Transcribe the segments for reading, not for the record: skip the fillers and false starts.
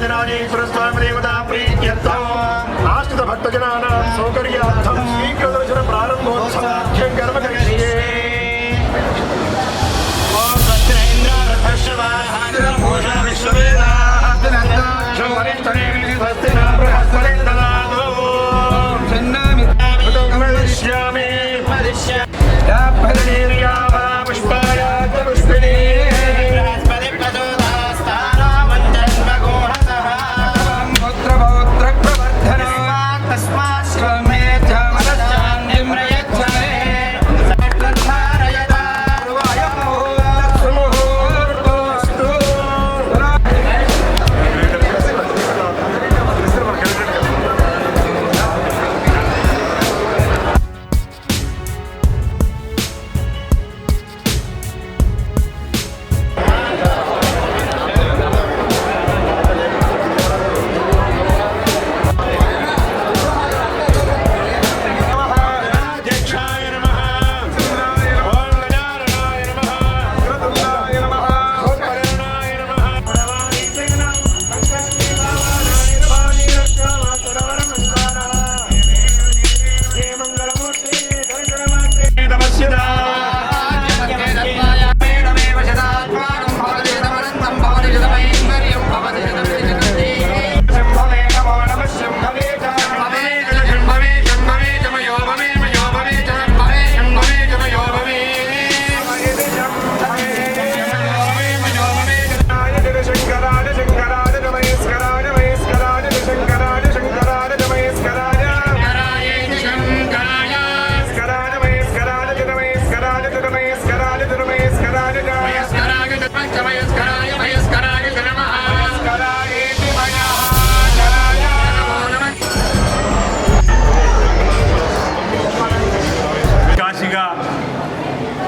రాజరాజేశ్వర స్వామి దేవతా ప్రీత్యర్థం ఆశ్రిత భక్తజనానాం సౌకర్యార్థం శీఘ్ర దర్శన ప్రారంభోత్సవాఖ్యం కర్మ కరిష్యే. ఓం సత్యేంద్రభూషణ విశ్వవేదాః వరిష్ఠనే స్వస్తి న బృహస్పతి దదాతు శ్యామే పుష్పాయ పుష్పిణీ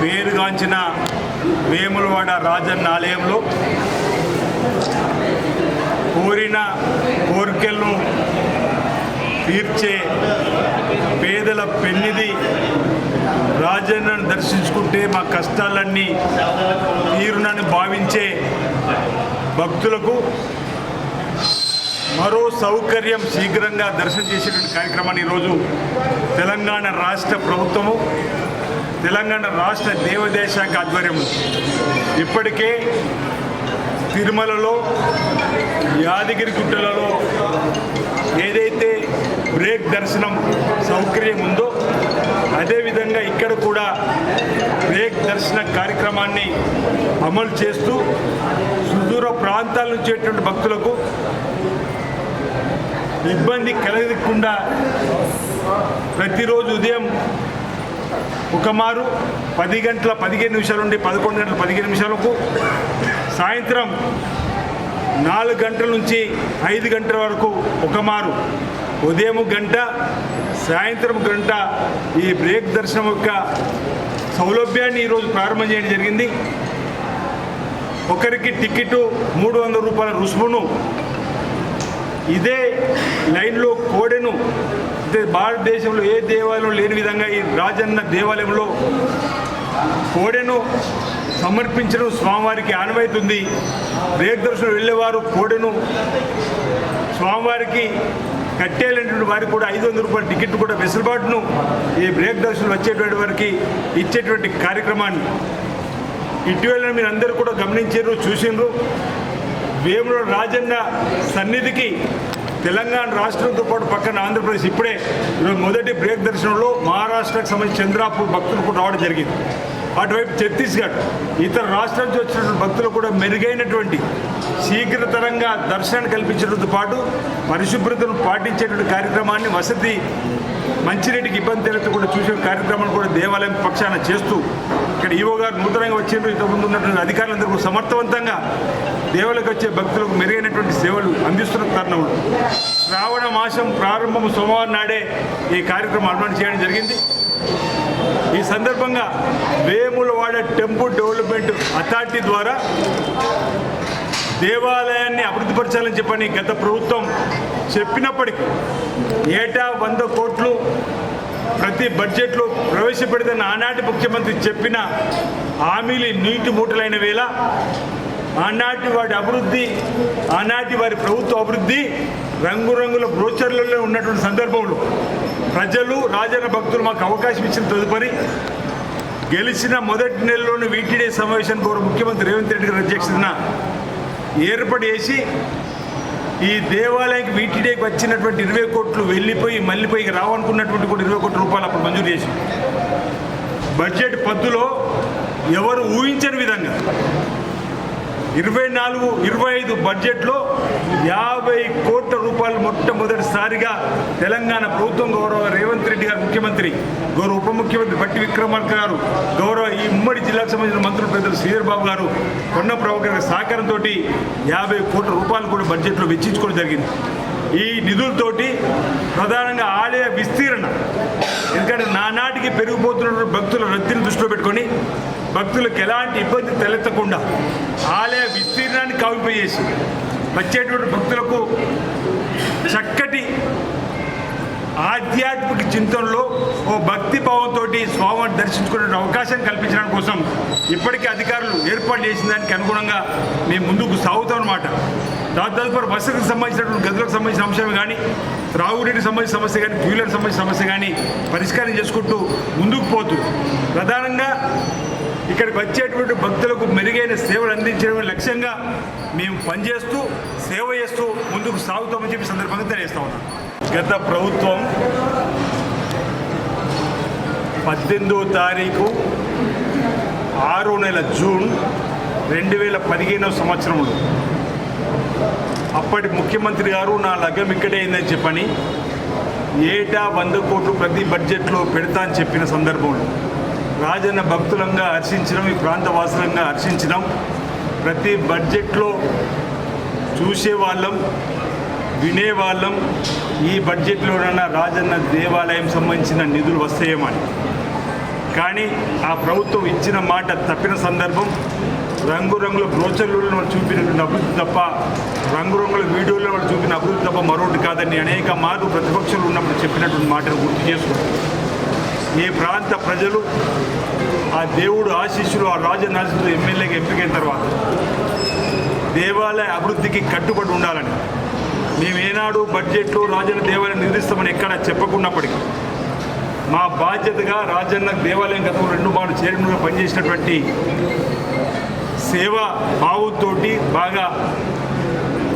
పేరుగాంచిన వేములవాడ రాజన్న ఆలయంలో కోరిన కోరికలను తీర్చే పేదల పెన్నిధి రాజన్నను దర్శించుకుంటే మా కష్టాలన్నీ తీరునని భావించే భక్తులకు మరో సౌకర్యం శీఘ్రంగా దర్శనం చేసేటువంటి కార్యక్రమాన్ని ఈరోజు తెలంగాణ రాష్ట్ర ప్రభుత్వము తెలంగాణ రాష్ట్ర దేవాదాయ శాఖ ఆధ్వర్యంలో ఇప్పటికే తిరుమలలో యాదగిరిగుట్టలలో ఏదైతే బ్రేక్ దర్శనం సౌకర్యం ఉందో అదేవిధంగా ఇక్కడ కూడా బ్రేక్ దర్శన కార్యక్రమాన్ని అమలు చేస్తూ సుదూర ప్రాంతాల నుంచి వచ్చేటువంటి భక్తులకు ఇబ్బంది కలగకుండా ప్రతిరోజు ఉదయం ఒకమారు 10 గంటల 15 నిమిషాల నుండి 11 గంటల 15 నిమిషాలకు సాయంత్రం 4 గంటల నుంచి 5 గంటల వరకు ఒకమారు ఉదయం గంట సాయంత్రం గంట ఈ బ్రేక్ దర్శనం యొక్క సౌలభ్యాన్ని ఈరోజు ప్రారంభం చేయడం జరిగింది. ఒకరికి టికెట్ 300 రూపాయల రుసుమును ఇదే లైన్లో కోడెను భారతదేశంలో ఏ దేవాలయంలో లేని విధంగా ఈ రాజన్న దేవాలయంలో కోడెను సమర్పించడం స్వామివారికి ఆనవాయితుంది. బ్రేక్ దర్శనం వెళ్ళేవారు కోడెను స్వామివారికి కట్టేయాలనేటువంటి వారికి కూడా 500 రూపాయల టికెట్ కూడా వెసులుబాటును ఈ బ్రేక్ దర్శనం వచ్చేటువంటి వారికి ఇచ్చేటువంటి కార్యక్రమాన్ని ఇటీవల మీరు అందరూ కూడా గమనించారు, చూసిండ్రు. వేముల రాజన్న సన్నిధికి తెలంగాణ రాష్ట్రంతో పాటు పక్కన ఆంధ్రప్రదేశ్ ఇప్పుడే ఈరోజు మొదటి బ్రేక్ దర్శనంలో మహారాష్ట్రకు సంబంధించి చంద్రాపూర్ భక్తులు కూడా రావడం జరిగింది. అటువైపు ఛత్తీస్గఢ్ ఇతర రాష్ట్రాల నుంచి వచ్చినటువంటి భక్తులు కూడా మెరుగైనటువంటి శీఘ్రతరంగా దర్శనాన్ని కల్పించడంతో పాటు పరిశుభ్రతను పాటించేటువంటి కార్యక్రమాన్ని వసతి మంచినీటికి ఇబ్బంది తెలియదు కూడా చూసే కార్యక్రమాన్ని కూడా దేవాలయం పక్షాన చేస్తూ ఇక్కడ ఈవో గారు నూతనంగా వచ్చిండ్రు. ఇంతకుముందు ఉన్నటువంటి అధికారులందరూ కూడా సమర్థవంతంగా దేవాలయకు వచ్చే భక్తులకు మెరుగైనటువంటి సేవలు అందిస్తున్న తరుణంలో శ్రావణ మాసం ప్రారంభం సోమవారం నాడే ఈ కార్యక్రమం అమలు చేయడం జరిగింది. ఈ సందర్భంగా వేములవాడ టెంపుల్ డెవలప్మెంట్ అథారిటీ ద్వారా దేవాలయాన్ని అభివృద్ధిపరచాలని చెప్పని గత ప్రభుత్వం చెప్పినప్పటికీ ఏటా 100 కోట్లు ప్రతి బడ్జెట్లో ప్రవేశపెడితే ఆనాటి ముఖ్యమంత్రి చెప్పిన హామీలు నీటి మూటలైన వేళ ఆనాటి వాడి అభివృద్ధి, ఆనాటి వారి ప్రభుత్వ అభివృద్ధి రంగురంగుల బ్రోచర్లలో ఉన్నటువంటి సందర్భంలో ప్రజలు రాజన్న భక్తులు మాకు అవకాశం ఇచ్చిన తదుపరి గెలిచిన మొదటి నెలలోని వీటీడీ సమావేశానికి గౌరవ ముఖ్యమంత్రి రేవంత్ రెడ్డి గారి అధ్యక్షతన ఏర్పాటు చేసి ఈ దేవాలయానికి వీటీడీకి వచ్చినటువంటి 20 కోట్లు వెళ్ళిపోయి మళ్ళీపోయి రావనుకున్నటువంటి కూడా 20 కోట్ల రూపాయలు అప్పుడు మంజూరు చేసి బడ్జెట్ పద్దులో ఎవరు ఊహించని విధంగా 24-25 బడ్జెట్లో 50 కోట్ల రూపాయలు మొట్టమొదటిసారిగా తెలంగాణ ప్రభుత్వం గౌరవ రేవంత్ రెడ్డి గారు ముఖ్యమంత్రి, గౌరవ ఉప ముఖ్యమంత్రి బట్టి విక్రమార్క గారు, గౌరవ ఈ ఉమ్మడి జిల్లాకు సంబంధించిన మంత్రులు పెద్దలు శ్రీధర్ బాబు గారు, పొన్న ప్రభాకర్ గారి సహకారంతో 50 కోట్ల రూపాయలు కూడా బడ్జెట్లో వెచ్చించుకోవడం జరిగింది. ఈ నిధులతోటి ప్రధానంగా ఆలయ విస్తీరణ, ఎందుకంటే నానాటికి పెరిగిపోతున్న భక్తుల రద్దీని దృష్టిలో పెట్టుకొని భక్తులకు ఎలాంటి ఇబ్బంది తలెత్తకుండా ఆలయ విస్తీర్ణాన్ని కావింపజేసి వచ్చేటువంటి భక్తులకు చక్కటి ఆధ్యాత్మిక చింతనలో ఓ భక్తి భావంతో స్వామిని దర్శించుకునే అవకాశం కల్పించడం కోసం ఇప్పటికే అధికారులు ఏర్పాటు చేసిన దానికి అనుగుణంగా మేము ముందుకు సాగుతాం అన్నమాట. తదుపరి బస్సులకు సంబంధించినటువంటి గదులకు సంబంధించిన అంశం కానీ, త్రాగునీటికి సంబంధించిన సమస్య కానీ, ఫ్యూలర్కి సంబంధించిన సమస్య కానీ పరిష్కారం చేసుకుంటూ ముందుకు పోతూ ప్రధానంగా ఇక్కడికి వచ్చేటువంటి భక్తులకు మెరుగైన సేవలు అందించడం లక్ష్యంగా మేము పనిచేస్తూ సేవ చేస్తూ ముందుకు సాగుతామని చెప్పి సందర్భంగా తెలియజేస్తా ఉన్నాం. గత ప్రభుత్వం 18వ తారీఖు 6వ నెల జూన్ 2015వ సంవత్సరంలో అప్పటి ముఖ్యమంత్రి గారు నా లగ్గం ఇక్కడే అయిందని చెప్పని ఏటా 100 కోట్లు ప్రతి బడ్జెట్లో పెడతా అని చెప్పిన సందర్భంలో రాజన్న భక్తులంగా హర్షించడం, ఈ ప్రాంత వాసులంగా హర్షించడం, ప్రతి బడ్జెట్లో చూసేవాళ్ళం, వినేవాళ్ళం ఈ బడ్జెట్లోనన్నా రాజన్న దేవాలయం సంబంధించిన నిధులు వస్తాయేమని. కానీ ఆ ప్రభుత్వం ఇచ్చిన మాట తప్పిన సందర్భం, రంగురంగుల బ్రోచర్లలో వాళ్ళు చూపినటువంటి అభివృద్ధి తప్ప, రంగురంగుల వీడియోలో వాళ్ళు చూపిన అభివృద్ధి తప్ప మరొకటి కాదని అనేక మార్లు ప్రతిపక్షాలు ఉన్నప్పుడు చెప్పినటువంటి మాటను గుర్తు చేసుకుంటారు. ఈ ప్రాంత ప్రజలు ఆ దేవుడు ఆశీస్సులు, ఆ రాజన్న ఆశీస్సులు ఎమ్మెల్యేగా ఎంపికైన తర్వాత దేవాలయ అభివృద్ధికి కట్టుబడి ఉండాలని మేము ఏనాడు బడ్జెట్లో రాజన్న దేవాలయం నిర్దిస్తామని ఎక్కడా చెప్పకున్నప్పటికీ మా బాధ్యతగా రాజన్న దేవాలయం గతంలో 2 మార్లు చైర్మన్గా పనిచేసినటువంటి సేవా భావంతో బాగా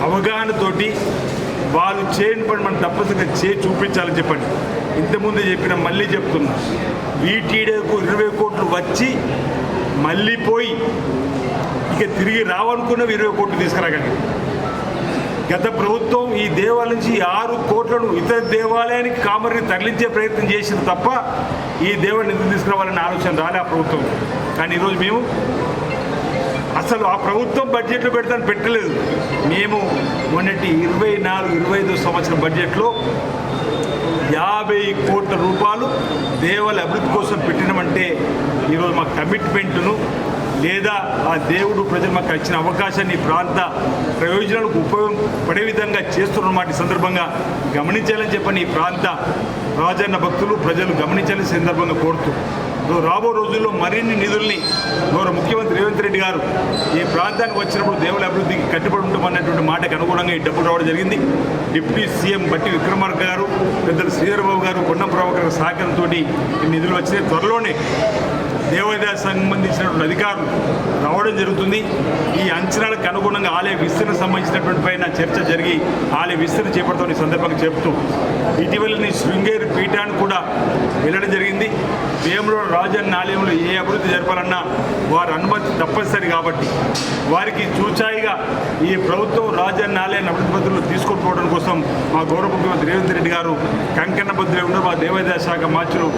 అవగాహనతోటి వాళ్ళు చేయని పని మనం తప్పనిసరిగా చూపించాలని చెప్పండి. ఇంతకుముందు చెప్పిన మళ్ళీ చెప్తున్నా, వీటీడీకు 20 కోట్లు వచ్చి మళ్ళీ పోయి ఇక తిరిగి రావనుకున్నవి 20 కోట్లు తీసుకురాగలిగింది. గత ప్రభుత్వం ఈ దేవాలయం నుంచి 6 కోట్లను ఇతర దేవాలయానికి కామరిని తరలించే ప్రయత్నం చేసింది తప్ప ఈ దేవాలయం నిధులు తీసుకురావాలనే ఆలోచన రాలే ఆ ప్రభుత్వం. కానీ ఈరోజు మేము అసలు ఆ ప్రభుత్వం బడ్జెట్లో పెడతాను పెట్టలేదు. మేము మొన్నటి 24-25 సంవత్సరం బడ్జెట్లో 50 కోట్ల రూపాయలు దేవాలయ అభివృద్ధి కోసం పెట్టినామంటే ఈరోజు మా కమిట్మెంట్ను లేదా ఆ దేవుడు ప్రజలు మాకు ఇచ్చిన అవకాశాన్ని ప్రాంత ప్రయోజనాలకు ఉపయోగపడే విధంగా చేస్తున్నమాట సందర్భంగా గమనించాలని చెప్పని ఈ ప్రాంత రాజన్న భక్తులు ప్రజలు గమనించాలని సందర్భంగా కోరుతూ రాబో రోజుల్లో మరిన్ని నిధుల్ని గౌరవ ముఖ్యమంత్రి రేవంత్ రెడ్డి గారు ఈ ప్రాంతానికి వచ్చినప్పుడు దేవుల అభివృద్ధికి కట్టుబడి ఉంటామన్నటువంటి మాటకు అనుగుణంగా ఈ డబ్బులు రావడం జరిగింది. డిప్యూటీ సీఎం బట్టి విక్రమార్క గారు, పెద్దలు శ్రీధర్ బాబు గారు, పొన్నం ప్రభాకర్ గారి సహకారంతో ఈ నిధులు వచ్చినాయి. త్వరలోనే దేవాదాయ సంబంధించినటువంటి అధికారులు రావడం జరుగుతుంది. ఈ అంచనాలకు అనుగుణంగా ఆలయ విస్తరణ సంబంధించినటువంటి పైన చర్చ జరిగి ఆలయ విస్తరణ చేపడతామని సందర్భంగా చెబుతూ ఇటీవలని శృంగేరి పీఠాన్ని కూడా వెళ్ళడం జరిగింది. వేములవాడ రాజన్న ఆలయంలో ఏ అభివృద్ధి జరపాలన్నా వారి అనుమతి తప్పనిసరి కాబట్టి వారికి చూచాయిగా ఈ ప్రభుత్వం రాజన్న ఆలయాన్ని అభివృద్ధి పద్ధతుల్లో తీసుకొని కోసం మా గౌరవ ముఖ్యమంత్రి రేవంత్ రెడ్డి గారు కంకణబద్దులే ఉన్నారు. మా దేవాదాయ శాఖ మార్చులు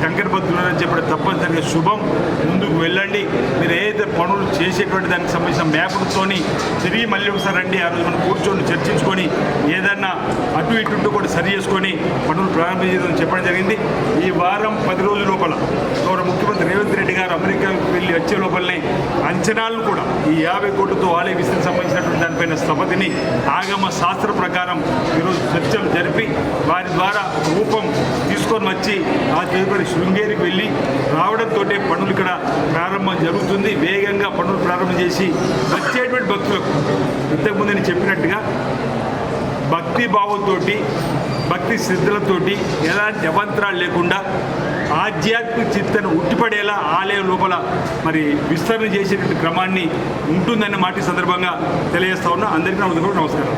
కంకణబద్దులని చెప్పడం తప్పనిసరిగా శుభం. ముందుకు వెళ్ళండి. మీరు ఏదైతే పనులు చేసేటువంటి దానికి సంబంధించిన మ్యాప్లతోని తిరిగి మళ్ళీ ఒకసారి రండి. ఆ రోజు మనం కూర్చొని చర్చించుకొని ఏదన్నా అటు ఇటు కూడా సరి చేసుకొని పనులు ప్రారంభించాలని చెప్పడం జరిగింది. ఈ వారం 10 రోజుల లోపల గౌరవ ముఖ్యమంత్రి రేవంత్ రెడ్డి గారు అమెరికాకు వెళ్ళి వచ్చే లోపలనే అంచనాలను కూడా ఈ 50 కోట్లతో ఆలయ విస్తరణ సంబంధించినటువంటి దానిపైన స్థపతిని ఆగమ శాస్త్ర ప్రకారం ఈరోజు చర్చలు జరిపి వారి ద్వారా రూపం తీసుకొని వచ్చి ఆ తదుపరి శృంగేరికి వెళ్ళి రావడంతో పనులు ఇక్కడ ప్రారంభం జరుగుతుంది. వేగంగా పనులు ప్రారంభం చేసి వచ్చేటువంటి భక్తులకు ఇంతకుముందు నేను చెప్పినట్టుగా భక్తి భావంతోటి భక్తి శ్రద్ధలతోటి ఎలాంటి అవంతరాలు లేకుండా ఆధ్యాత్మిక చిత్తను ఉట్టిపడేలా ఆలయం లోపల మరి విస్తరణ చేసేటువంటి క్రమాన్ని ఉంటుందన్న మాట సందర్భంగా తెలియజేస్తా ఉన్నా. అందరికీ నమస్కారం.